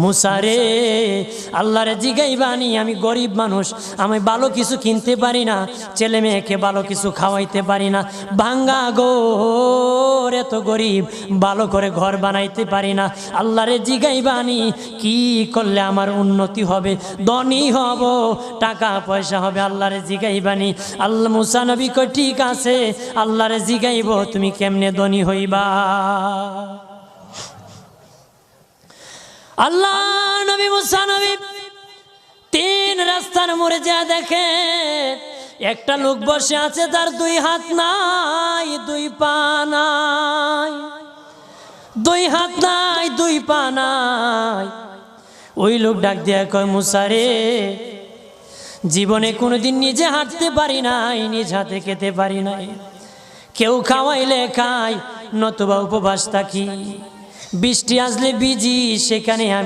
মুসারে আল্লাহরে জিগাইবানি, আমি গরিব মানুষ, আমি ভালো কিছু কিনতে পারি না, ছেলে মেয়েকে ভালো কিছু খাওয়াইতে পারি না, ভাঙ্গা ঘর, এত গরিব, ভালো করে ঘর বানাইতে পারি না। আল্লাহরে জিগাইবানি কি করলে আমার উন্নতি হবে, ধনী হব, টাকা পয়সা হবে। আল্লাহরে জিগাইবানি। আল্লাহ মুসা নবী কই ঠিক আছে, আল্লাহরে জিগাইব তুমি কেমনে ধনী হইবা। আল্লাহ নবী মুসা নবী তিন রাস্তার মোড়ে যা দেখে একটা লোক বসে আছে, তার দুই হাত নাই, দুই পা নাই, দুই হাত নাই, দুই পা নাই। ওই লোক ডাক দিয়া কয়, মুসা রে, জীবনে কোনোদিন নিজে হাঁটতে পারি নাই, নিজ হাতে খেতে পারি নাই, কেউ খাওয়াইলে খাই, নতুবা উপবাস থাকি, বৃষ্টি আসলে ভিজি, সেখানে আমি